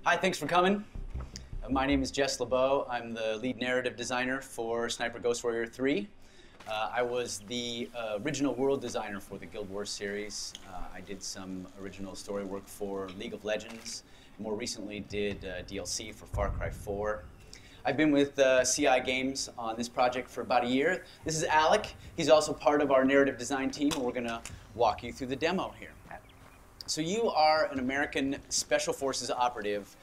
Hi, thanks for coming. My name is Jess LeBeau. I'm the lead narrative designer for Sniper Ghost Warrior 3. I was the original world designer for the Guild Wars series. I did some original story work for League of Legends. More recently did DLC for Far Cry 4. I've been with CI Games on this project for about a year. This is Alec. He's also part of our narrative design team, and we're going to walk you through the demo here. So you are an American Special Forces operative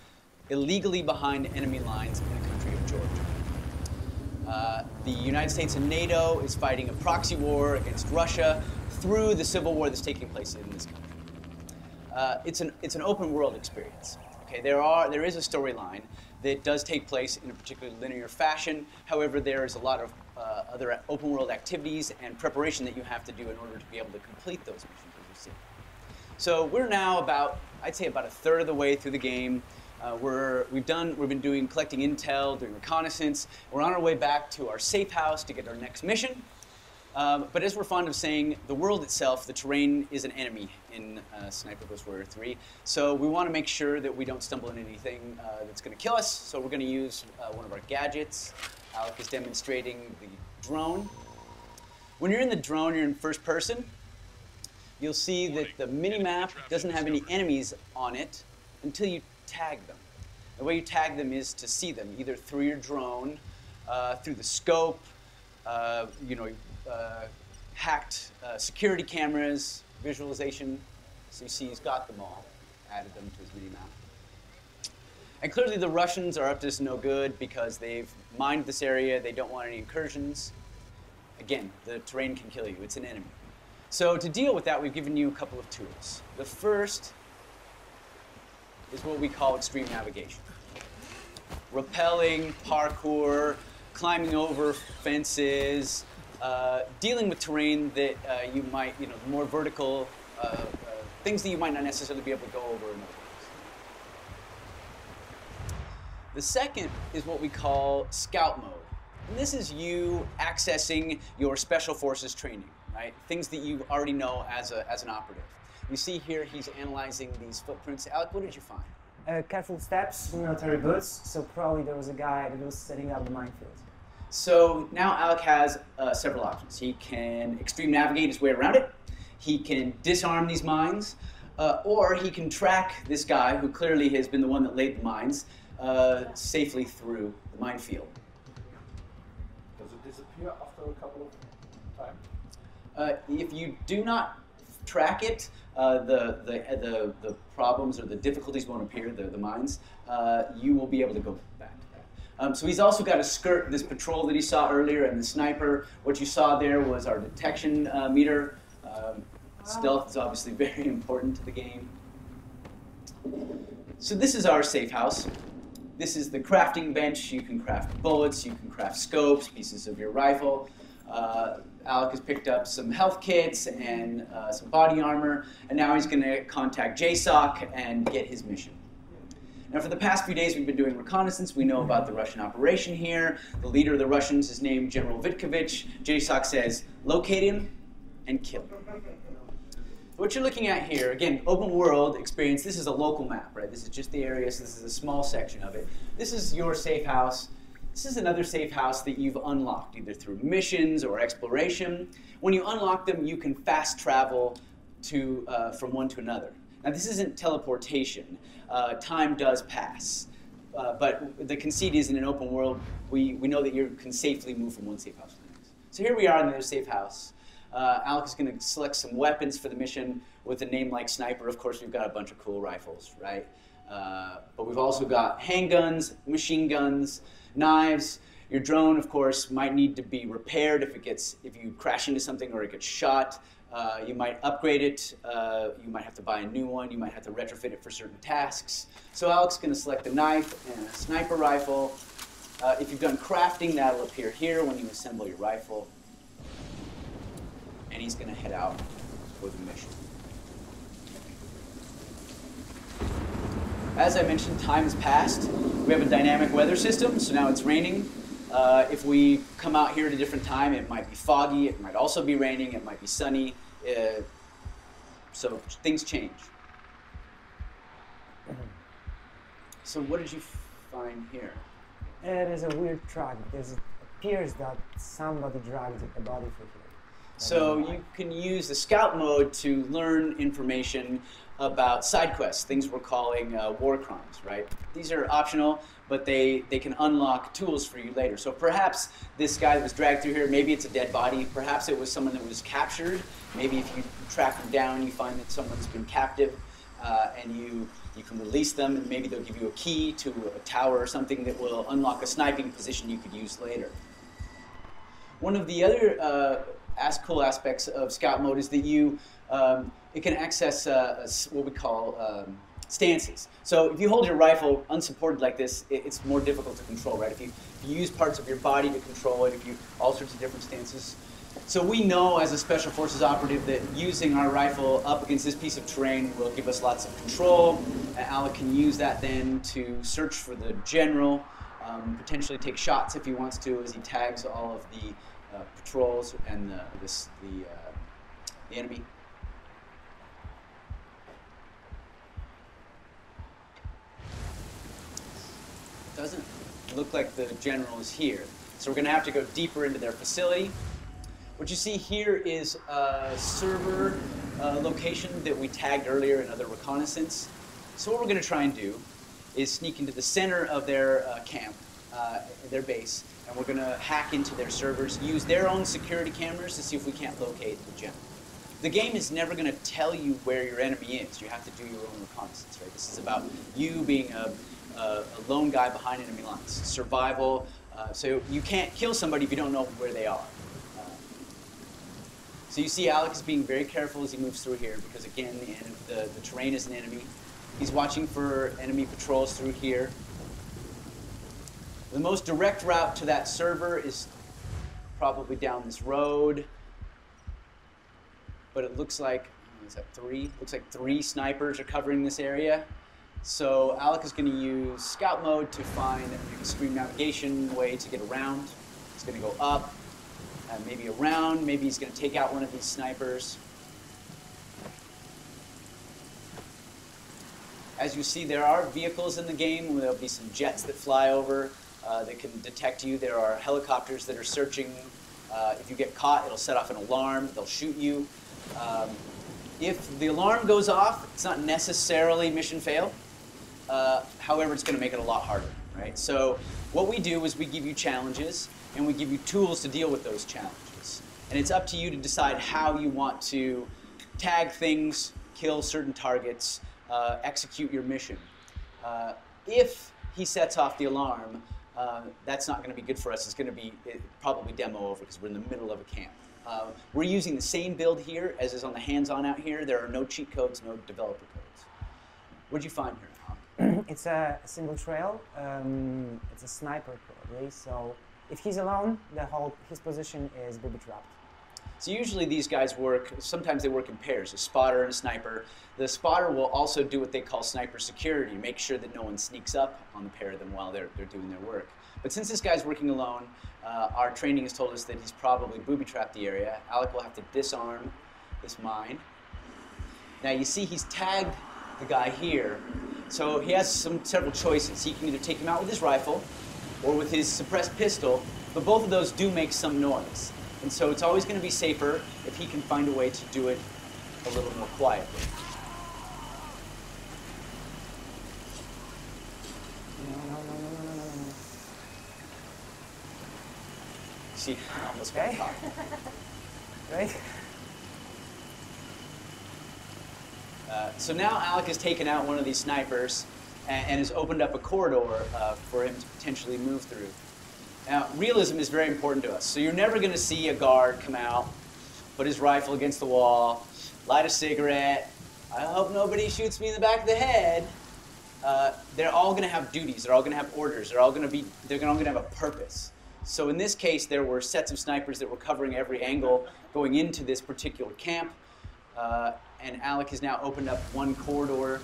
illegally behind enemy lines in the country of Georgia. The United States and NATO is fighting a proxy war against Russia through the civil war that's taking place in this country. It's an open world experience. Okay, there is a storyline that does take place in a particularly linear fashion. However, there is a lot of other open world activities and preparation that you have to do in order to be able to complete those missions, as you see. So we're now I'd say about a third of the way through the game. We've been collecting intel, doing reconnaissance. We're on our way back to our safe house to get our next mission. But as we're fond of saying, the world itself, the terrain, is an enemy in Sniper Ghost Warrior 3. So we want to make sure that we don't stumble into anything that's going to kill us. So we're going to use one of our gadgets. Alec is demonstrating the drone. When you're in the drone, you're in first person. You'll see that the mini-map doesn't have any enemies on it until you tag them. The way you tag them is to see them, either through your drone, through the scope, hacked security cameras, visualization. So you see he's got them all, added them to his mini-map. And clearly the Russians are up to no good because they've mined this area, they don't want any incursions. Again, the terrain can kill you, it's an enemy. So to deal with that, we've given you a couple of tools. The first is what we call extreme navigation. Rappelling, parkour, climbing over fences, dealing with terrain that you might, more vertical, things that you might not necessarily be able to go over in other ways. The second is what we call scout mode. And this is you accessing your special forces training. Right? Things that you already know as an operative. You see here he's analyzing these footprints. Alec, what did you find? Careful steps, military boots, so probably there was a guy that was setting up the minefield. So now Alec has several options. He can extreme navigate his way around it, he can disarm these mines, or he can track this guy who clearly has been the one that laid the mines safely through the minefield. Does it disappear after a couple of times? If you do not track it, the problems or the difficulties won't appear, the mines. You will be able to go back to that. So he's also got to skirt this patrol that he saw earlier and the sniper. What you saw there was our detection meter. Stealth is obviously very important to the game. So this is our safe house. This is the crafting bench. You can craft bullets, you can craft scopes, pieces of your rifle. Alec has picked up some health kits and some body armor, and now he's going to contact JSOC and get his mission. Now, for the past few days, we've been doing reconnaissance. We know about the Russian operation here. The leader of the Russians is named General Vitkovich. JSOC says, locate him and kill him. What you're looking at here, again, open world experience. This is a local map, right? This is just the area, so this is a small section of it. This is your safe house. This is another safe house that you've unlocked, either through missions or exploration. When you unlock them, you can fast travel from one to another. Now, this isn't teleportation. Time does pass. But the conceit is in an open world, we know that you can safely move from one safe house to the next. So here we are in the other safe house. Alec is going to select some weapons for the mission with a name like Sniper. Of course, we've got a bunch of cool rifles, right? But we've also got handguns, machine guns, knives. Your drone, of course, might need to be repaired if you crash into something or it gets shot. You might upgrade it. You might have to buy a new one. You might have to retrofit it for certain tasks. So Alec's going to select a knife and a sniper rifle. If you've done crafting, that'll appear here when you assemble your rifle. And he's going to head out for the mission. As I mentioned, time has passed. We have a dynamic weather system, so now it's raining. If we come out here at a different time, it might be foggy, it might also be raining, it might be sunny. So things change. So what did you find here? It is a weird track because it appears that somebody dragged a body through here. So you can use the scout mode to learn information about side quests, things we're calling war crimes, right? These are optional, but they can unlock tools for you later. So perhaps this guy that was dragged through here, maybe it's a dead body, perhaps it was someone that was captured. Maybe if you track them down, you find that someone's been captive, and you can release them, and maybe they'll give you a key to a tower or something that will unlock a sniping position you could use later. One of the other cool aspects of scout mode is that it can access what we call stances. So if you hold your rifle unsupported like this, it's more difficult to control, right? If you use parts of your body to control it, all sorts of different stances. So we know as a Special Forces operative that using our rifle up against this piece of terrain will give us lots of control. Alec can use that then to search for the general, potentially take shots if he wants to as he tags all of the patrols and the enemy. Doesn't look like the general is here. So we're going to have to go deeper into their facility. What you see here is a server location that we tagged earlier in other reconnaissance. So what we're going to try and do is sneak into the center of their camp, their base, and we're going to hack into their servers, use their own security cameras to see if we can't locate the general. The game is never going to tell you where your enemy is. You have to do your own reconnaissance, right? This is about you being a lone guy behind enemy lines. Survival. So you can't kill somebody if you don't know where they are. So you see Alec is being very careful as he moves through here because, again, the terrain is an enemy. He's watching for enemy patrols through here. The most direct route to that server is probably down this road. But it looks like, is that 3? Looks like 3 snipers are covering this area. So Alec is going to use scout mode to find an extreme navigation way to get around. He's going to go up, maybe around, maybe he's going to take out one of these snipers. As you see, there are vehicles in the game. There'll be some jets that fly over that can detect you. There are helicopters that are searching. If you get caught, it'll set off an alarm. They'll shoot you. If the alarm goes off, it's not necessarily mission fail. However, it's going to make it a lot harder, right? So what we do is we give you challenges, and we give you tools to deal with those challenges. And it's up to you to decide how you want to tag things, kill certain targets, execute your mission. If he sets off the alarm, that's not going to be good for us. It's going to be probably demo over because we're in the middle of a camp. We're using the same build here as is on the hands-on out here. There are no cheat codes, no developer codes. What did you find here, Alec? It's a single trail. It's a sniper probably. So if he's alone, his position is booby-trapped. So usually these guys work, sometimes they work in pairs, a spotter and a sniper. The spotter will also do what they call sniper security, make sure that no one sneaks up on the pair of them while they're doing their work. But since this guy's working alone, our training has told us that he's probably booby-trapped the area. Alec will have to disarm this mine. Now you see he's tagged the guy here, so he has several choices. He can either take him out with his rifle or with his suppressed pistol, but both of those do make some noise. And so it's always going to be safer if he can find a way to do it a little more quietly. No. See, I almost got caught. Right? So now Alec has taken out one of these snipers and has opened up a corridor for him to potentially move through. Now, realism is very important to us. So you're never going to see a guard come out, put his rifle against the wall, light a cigarette. I hope nobody shoots me in the back of the head. They're all going to have duties. They're all going to have orders. They're all going to have a purpose. So in this case, there were sets of snipers that were covering every angle going into this particular camp. And Alec has now opened up one corridor.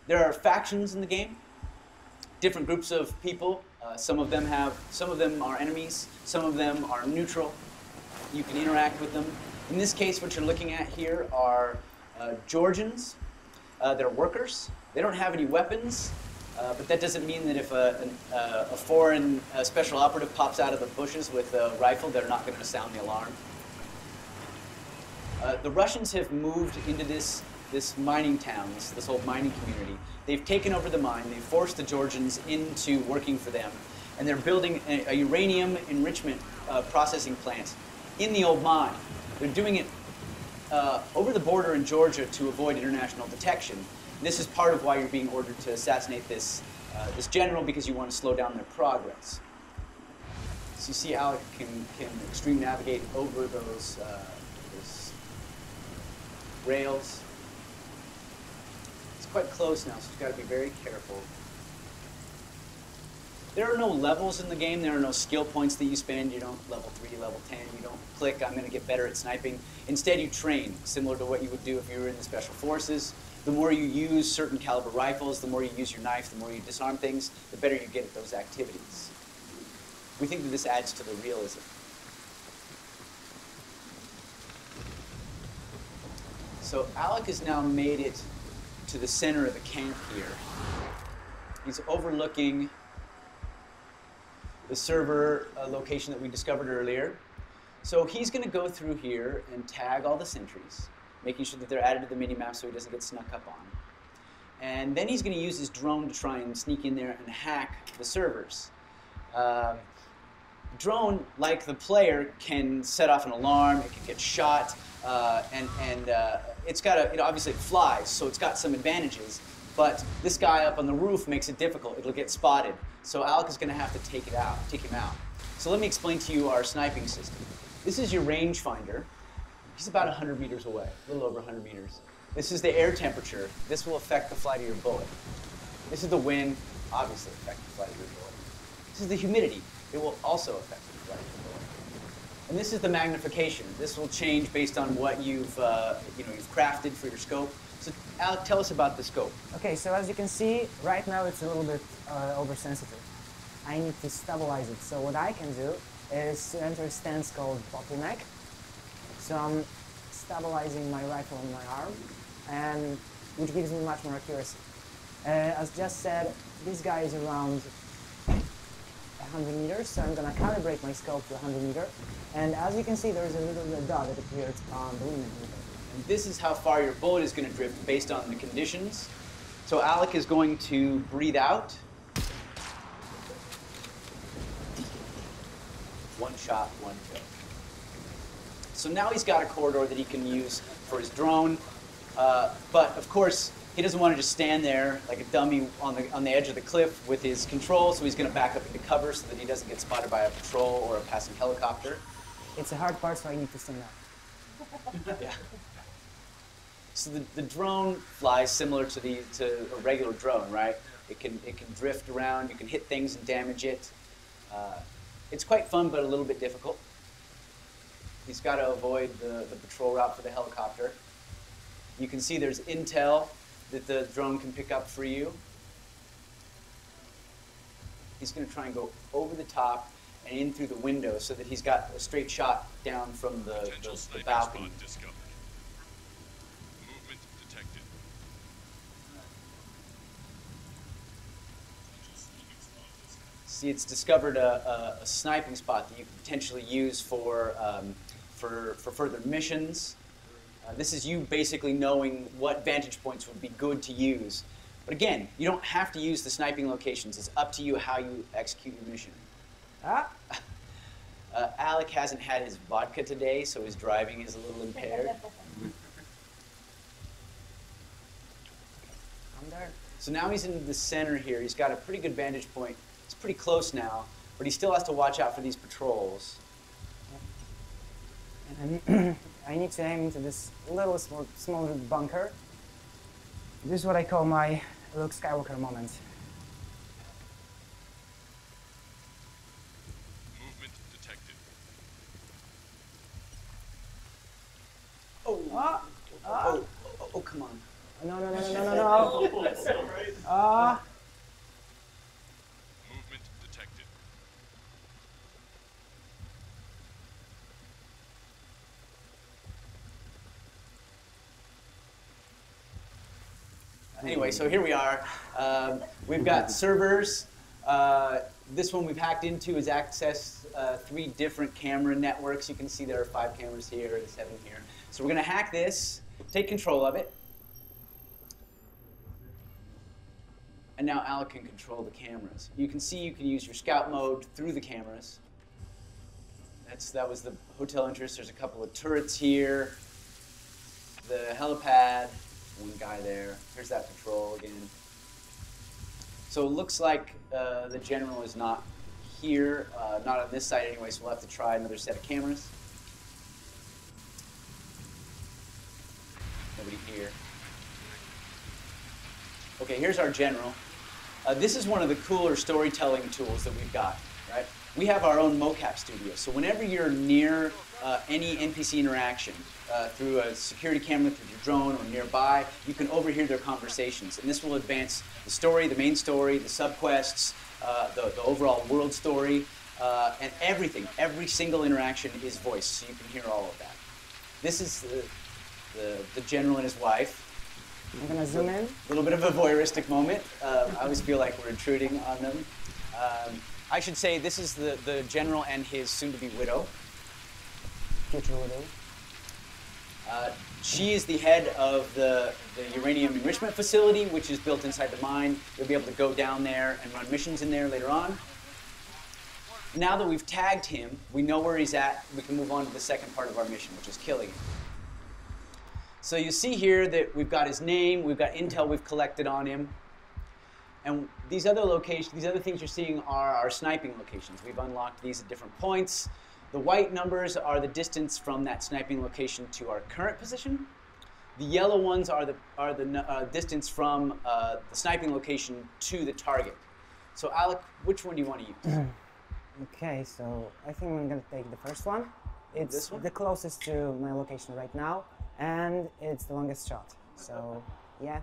There are factions in the game. Different groups of people. Some of them are enemies. Some of them are neutral. You can interact with them. In this case, what you're looking at here are Georgians. They're workers. They don't have any weapons, but that doesn't mean that if a foreign special operative pops out of the bushes with a rifle, they're not going to sound the alarm. The Russians have moved into this mining town, this old mining community. They've taken over the mine. They've forced the Georgians into working for them. And they're building a uranium enrichment processing plant in the old mine. They're doing it over the border in Georgia to avoid international detection. And this is part of why you're being ordered to assassinate this general, because you want to slow down their progress. So you see Alec can extreme navigate over those rails. It's quite close now, so you've got to be very careful. There are no levels in the game. There are no skill points that you spend. You don't level 3, level 10. You don't click, I'm going to get better at sniping. Instead, you train, similar to what you would do if you were in the Special Forces. The more you use certain caliber rifles, the more you use your knife, the more you disarm things, the better you get at those activities. We think that this adds to the realism. So Alec has now made it to the center of the camp here. He's overlooking the server location that we discovered earlier. So he's going to go through here and tag all the sentries, making sure that they're added to the minimap so he doesn't get snuck up on. And then he's going to use his drone to try and sneak in there and hack the servers. Drone, like the player, can set off an alarm, it can get shot, and it's got a, obviously it flies, so it's got some advantages, but this guy up on the roof makes it difficult. It'll get spotted. So Alec is going to have to take him out. So let me explain to you our sniping system. This is your rangefinder. He's about 100 meters away, a little over 100 meters. This is the air temperature. This will affect the flight of your bullet. This is the wind, obviously affect the flight of your bullet. This is the humidity. It will also affect the flight of your bullet. And this is the magnification. This will change based on what you've crafted for your scope. So Alec, tell us about the scope. Okay, so as you can see, right now it's a little bit oversensitive. I need to stabilize it. So what I can do is to enter a stance called bottleneck. So I'm stabilizing my rifle on my arm, and which gives me much more accuracy. As just said, this guy is around 100 meters, so I'm going to calibrate my scope to 100 meters. And as you can see, there's a little red dot that appeared on the limit meter. And this is how far your bullet is going to drift based on the conditions. So Alec is going to breathe out. One shot, one kill. So now he's got a corridor that he can use for his drone. But of course, he doesn't want to just stand there like a dummy on the edge of the cliff with his control, so he's going to back up into cover so that he doesn't get spotted by a patrol or a passing helicopter. It's a hard part, so I need to stand up. Yeah. So the drone flies similar to a regular drone, right? It can drift around. You can hit things and damage it. It's quite fun, but a little bit difficult. He's got to avoid the patrol route for the helicopter. You can see there's intel that the drone can pick up for you. He's going to try and go over the top and in through the window so that he's got a straight shot down from the balcony. Movement detected. See, it's discovered a sniping spot that you can potentially use for further missions. This is you basically knowing what vantage points would be good to use. But again, you don't have to use the sniping locations. It's up to you how you execute your mission. Alec hasn't had his vodka today, so his driving is a little impaired. I'm there. So now he's in the center here. He's got a pretty good vantage point. It's pretty close now, but he still has to watch out for these patrols. And I need to aim into this little smaller bunker. This is what I call my Luke Skywalker moment. Movement detected. Oh, come on. No. Movement detected. Anyway, so here we are. We've got servers. This one we've hacked into is access 3 different camera networks. You can see there are 5 cameras here and 7 here. So we're going to hack this, take control of it. And now Alec can control the cameras. You can see you can use your scout mode through the cameras. That was the hotel entrance. There's a couple of turrets here. The helipad. One guy there. Here's that patrol again. So it looks like the general is not here, not on this side anyway, so we'll have to try another set of cameras. Nobody here. Okay, here's our general. This is one of the cooler storytelling tools that we've got, right? We have our own mocap studio, so whenever you're near any NPC interaction through a security camera, through your drone, or nearby, you can overhear their conversations, and this will advance the story, the main story, the subquests, the overall world story, and everything. Every single interaction is voiced, so you can hear all of that. This is the general and his wife. I'm gonna zoom in. A little bit of a voyeuristic moment. I always feel like we're intruding on them. I should say this is the general and his soon-to-be widow. Future widow. She is the head of the uranium enrichment facility, which is built inside the mine. You'll be able to go down there and run missions in there later on. Now that we've tagged him, we know where he's at, we can move on to the second part of our mission, which is killing him. So you see here that we've got his name, we've got intel we've collected on him. And these other locations, these other things you're seeing are our sniping locations. We've unlocked these at different points. The white numbers are the distance from that sniping location to our current position. The yellow ones are the distance from the sniping location to the target. So Alec, which one do you want to use? Okay, so I think I'm gonna take the first one. It's This one? the closest to my location right now, and it's the longest shot. So, yeah.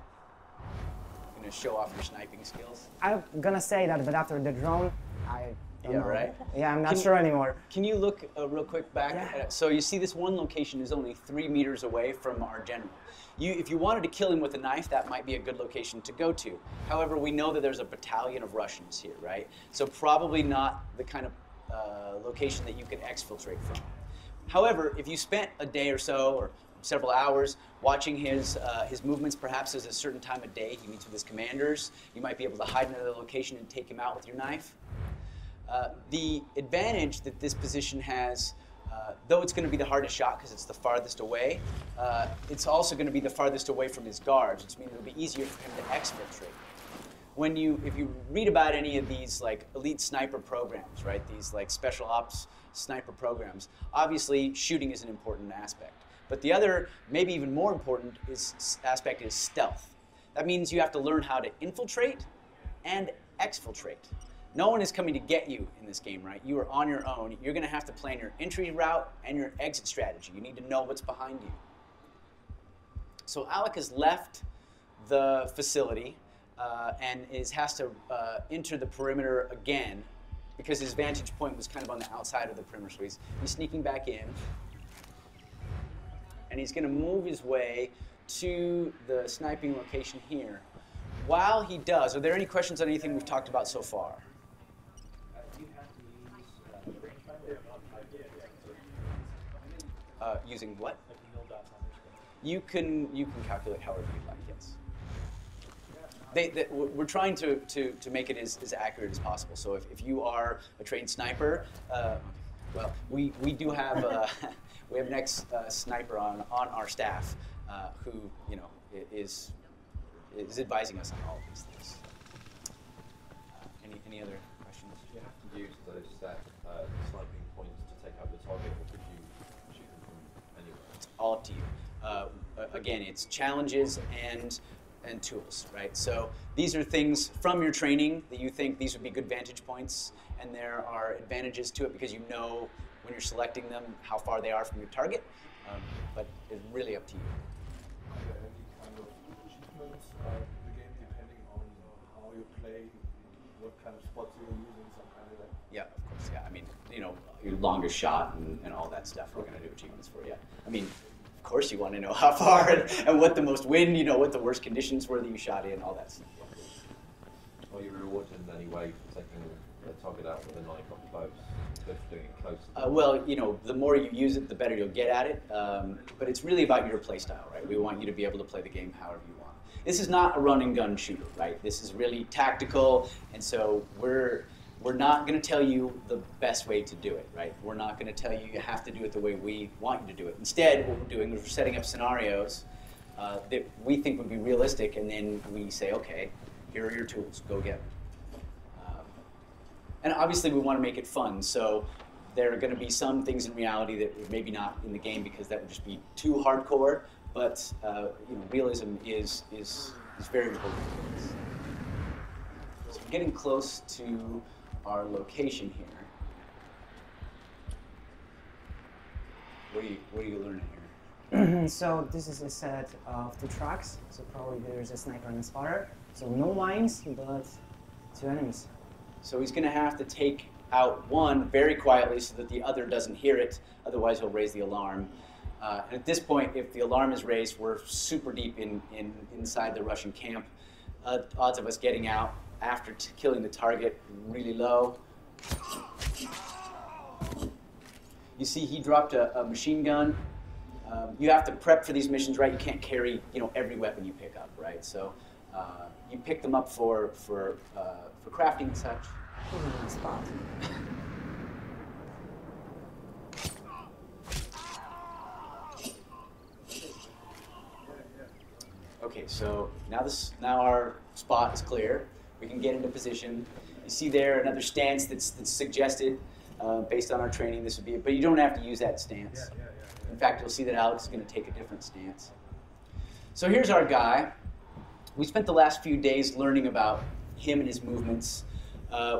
You're going to show off your sniping skills? I'm gonna say that, but after the drone, I don't know. Right? Yeah, I'm not sure anymore. Can you look real quick back? Yeah. So you see this one location is only 3 meters away from our general. If you wanted to kill him with a knife, that might be a good location to go to. However, we know that there's a battalion of Russians here, right? So probably not the kind of location that you can exfiltrate from. However, if you spent a day or so, or several hours, watching his movements, perhaps at a certain time of day, he meets with his commanders, you might be able to hide in another location and take him out with your knife. The advantage that this position has, though it's going to be the hardest shot because it's the farthest away, it's also going to be the farthest away from his guards, which means it'll be easier for him to exfiltrate. If you read about any of these like elite sniper programs, right? These like special ops sniper programs, obviously shooting is an important aspect. But the other, maybe even more important, aspect is stealth. That means you have to learn how to infiltrate and exfiltrate. No one is coming to get you in this game, right? You are on your own. You're going to have to plan your entry route and your exit strategy. You need to know what's behind you. So Alec has left the facility and has to enter the perimeter again because his vantage point was kind of on the outside of the perimeter. So he's sneaking back in. And he's going to move his way to the sniping location here. While he does, are there any questions on anything we've talked about so far? Using what? You can calculate however you like, yes. We're trying to make it as accurate as possible. So if you are a trained sniper, well, we do have we have an ex-sniper on our staff who is advising us on all of these things. Any other questions? Do you have to use those set sniping points to take out the target, or could you shoot them from anywhere? It's all up to you. Again, it's challenges and tools, right? So these are things from your training that you think these would be good vantage points, and there are advantages to it because you know when you're selecting them how far they are from your target, but it's really up to you. Are there any kind of achievements in the game depending on how you play, what kind of spots you're using, some kind of that? Yeah, of course, yeah. I mean, your longest shot and all that stuff, we're going to do achievements for you. I mean, of course you want to know how far and what the most wind, what the worst conditions were that you shot in, all that stuff. Are you rewarded in any way for taking a target out with a knife up close, just doing it close? Well, the more you use it, the better you'll get at it. But it's really about your play style, right? We want you to be able to play the game however you want. This is not a run and gun shooter, right? This is really tactical, and so we're not going to tell you the best way to do it, right? We're not going to tell you you have to do it the way we want you to do it. Instead, what we're doing is we're setting up scenarios that we think would be realistic, and then we say, okay, here are your tools, go get them. And obviously we want to make it fun, so there are going to be some things in reality that are maybe not in the game because that would just be too hardcore, but realism is very important to us. So we're getting close to our location here. What are you learning here? So this is a set of 2 tracks, so probably there's a sniper and a spotter. So no lines, but 2 enemies. So he's going to have to take out one very quietly so that the other doesn't hear it, otherwise he'll raise the alarm. And at this point, if the alarm is raised, we're super deep inside the Russian camp. Odds of us getting out after killing the target really low. You see he dropped a machine gun. You have to prep for these missions, right? You can't carry every weapon you pick up, right? So you pick them up for crafting and such. Spot. Okay, so now our spot is clear. We can get into position. You see there another stance that's suggested based on our training. This would be, but you don't have to use that stance. In fact, you'll see that Alex is going to take a different stance. So here's our guy. We spent the last few days learning about him and his movements.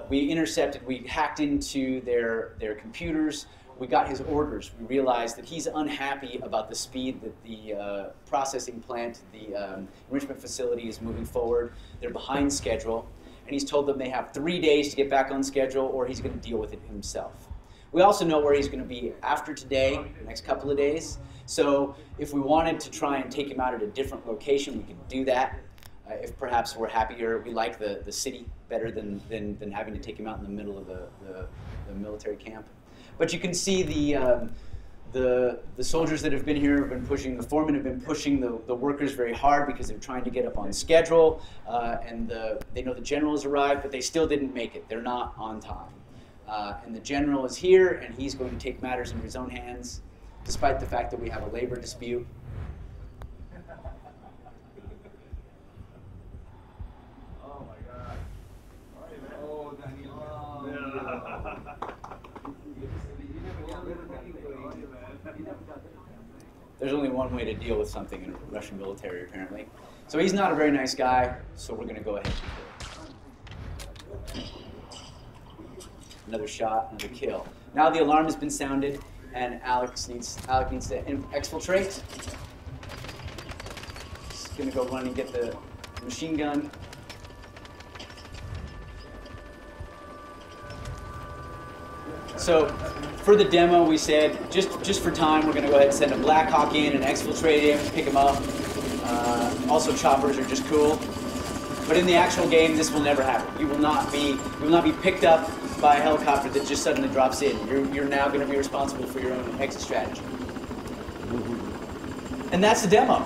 We hacked into their computers. We got his orders. We realized that he's unhappy about the speed that the processing plant, the enrichment facility is moving forward. They're behind schedule. And he's told them they have 3 days to get back on schedule or he's going to deal with it himself. We also know where he's going to be after today, the next couple of days. So if we wanted to try and take him out at a different location, we could do that. If perhaps we're happier, we like the city better than having to take him out in the middle of the military camp. But you can see the soldiers that have been here have been pushing, the foremen have been pushing the workers very hard because they're trying to get up on schedule. And they know the general has arrived, but they still didn't make it. They're not on time. And the general is here, and he's going to take matters into his own hands, despite the fact that we have a labor dispute. There's only one way to deal with something in Russian military, apparently. So he's not a very nice guy, so we're going to go ahead and kill him. Another shot, another kill. Now the alarm has been sounded, and Alex needs to exfiltrate. He's going to go run and get the machine gun. So for the demo, we said, just for time, we're going to go ahead and send a Black Hawk in and exfiltrate him, pick him up. Also, choppers are just cool. But in the actual game, this will never happen. You will not be picked up by a helicopter that just suddenly drops in. You're now going to be responsible for your own exit strategy. And that's the demo.